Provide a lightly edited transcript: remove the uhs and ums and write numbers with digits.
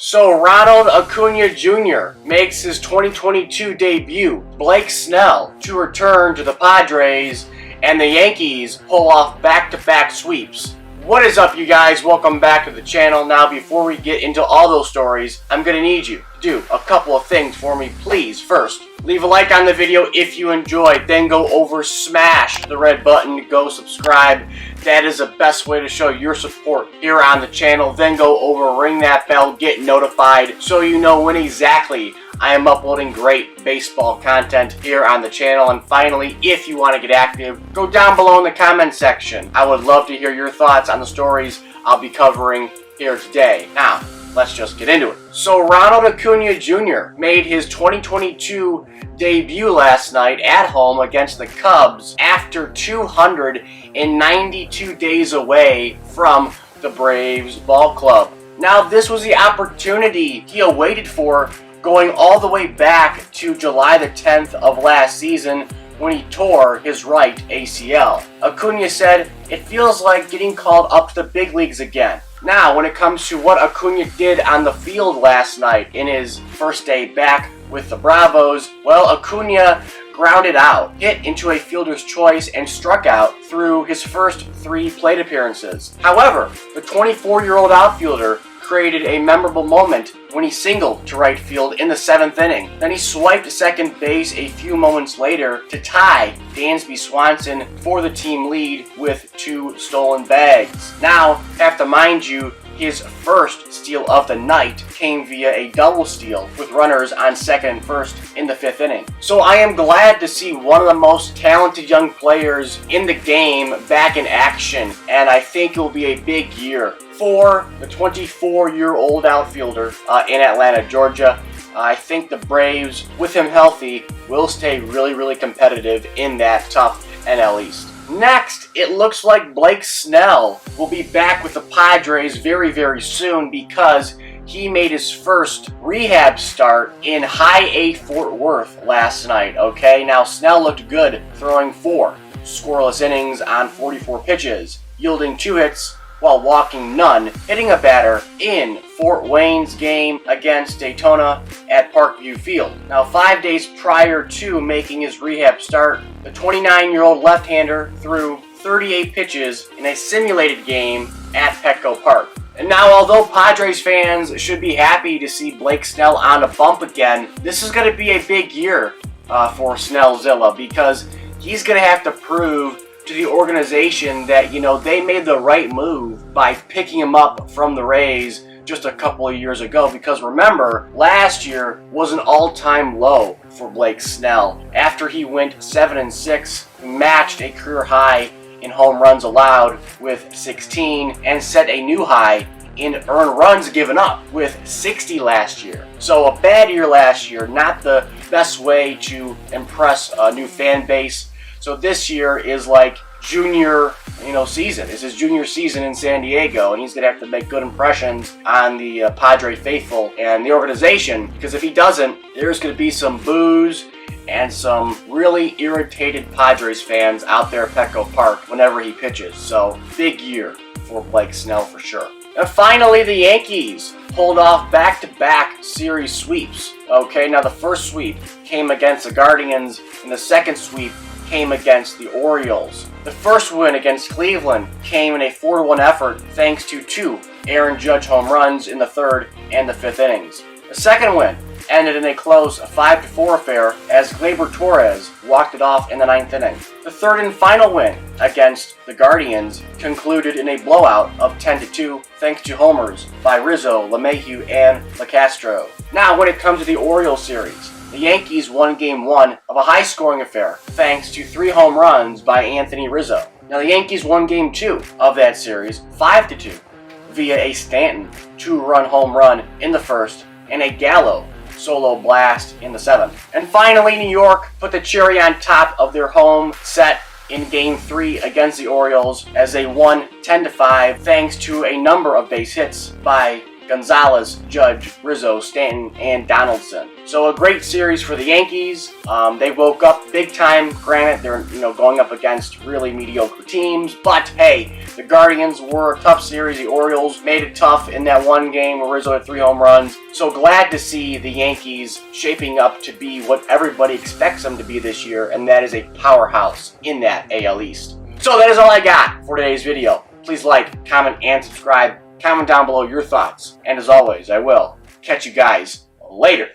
So Ronald Acuña Jr. makes his 2022 debut. Blake Snell to return to the Padres, and the Yankees pull off back-to-back sweeps. What is up, you guys? Welcome back to the channel. Now, before we get into all those stories, I'm going to need you to do a couple of things for me, please. First, leave a like on the video if you enjoyed. Then go over, smash the red button, go subscribe. That is the best way to show your support here on the channel. Then go over, ring that bell, get notified so you know when exactly I am uploading great baseball content here on the channel. And finally, if you want to get active, go down below in the comment section. I would love to hear your thoughts on the stories I'll be covering here today. Now, let's just get into it. So Ronald Acuña Jr. made his 2022 debut last night at home against the Cubs after 292 days away from the Braves ball club. Now, this was the opportunity he awaited for, going all the way back to July the 10th of last season when he tore his right ACL. Acuña said, "It feels like getting called up to the big leagues again." Now, when it comes to what Acuña did on the field last night in his first day back with the Bravos, well, Acuña grounded out, hit into a fielder's choice, and struck out through his first 3 plate appearances. However, the 24-year-old outfielder created a memorable moment when he singled to right field in the 7th inning. Then he swiped second base a few moments later to tie Dansby Swanson for the team lead with 2 stolen bags. Now, have to mind you, his first steal of the night came via a double steal with runners on second and first in the 5th inning. So I am glad to see one of the most talented young players in the game back in action, and I think it will be a big year for the 24-year-old outfielder in Atlanta, Georgia. I think the Braves, with him healthy, will stay really competitive in that tough NL East. Next, it looks like Blake Snell will be back with the Padres very soon because he made his first rehab start in High A Fort Worth last night, okay? Now, Snell looked good, throwing 4 scoreless innings on 44 pitches, yielding 2 hits while walking none, hitting a batter in Fort Wayne's game against Daytona at Parkview Field. Now, 5 days prior to making his rehab start, the 29-year-old left-hander threw 38 pitches in a simulated game at Petco Park. And now, although Padres fans should be happy to see Blake Snell on a bump again, this is going to be a big year for Snellzilla, because he's going to have to prove to the organization that, you know, they made the right move by picking him up from the Rays just a couple of years ago. Because remember, last year was an all-time low for Blake Snell. After he went 7-6, he matched a career high in home runs allowed with 16 and set a new high in earned runs given up with 60 last year. So a bad year last year, not the best way to impress a new fan base. So this year is like junior, season. It's his junior season in San Diego, and he's going to have to make good impressions on the Padre faithful and the organization, because if he doesn't, there's going to be some boos and some really irritated Padres fans out there at Petco Park whenever he pitches. So big year for Blake Snell for sure. And finally, the Yankees pulled off back-to-back series sweeps. Okay, now the first sweep came against the Guardians, and the second sweep came against the Orioles. The first win against Cleveland came in a 4-1 effort thanks to 2 Aaron Judge home runs in the 3rd and the 5th innings. The second win ended in a close 5-4 affair as Gleyber Torres walked it off in the 9th inning. The third and final win against the Guardians concluded in a blowout of 10-2 thanks to homers by Rizzo, LeMahieu, and LeCastro. Now, when it comes to the Orioles series, the Yankees won Game 1 of a high-scoring affair thanks to 3 home runs by Anthony Rizzo. Now, the Yankees won Game 2 of that series 5-2 via a Stanton 2-run home run in the 1st and a Gallo solo blast in the 7th. And finally, New York put the cherry on top of their home set in Game 3 against the Orioles as they won 10-5 thanks to a number of base hits by Gonzalez, Judge, Rizzo, Stanton, and Donaldson. So a great series for the Yankees. They woke up big time. Granted, they're going up against really mediocre teams, but hey, the Guardians were a tough series. The Orioles made it tough in that one game where Rizzo had 3 home runs. So glad to see the Yankees shaping up to be what everybody expects them to be this year, and that is a powerhouse in that AL East. So that is all I got for today's video. Please like, comment, and subscribe. Comment down below your thoughts. And as always, I will catch you guys later.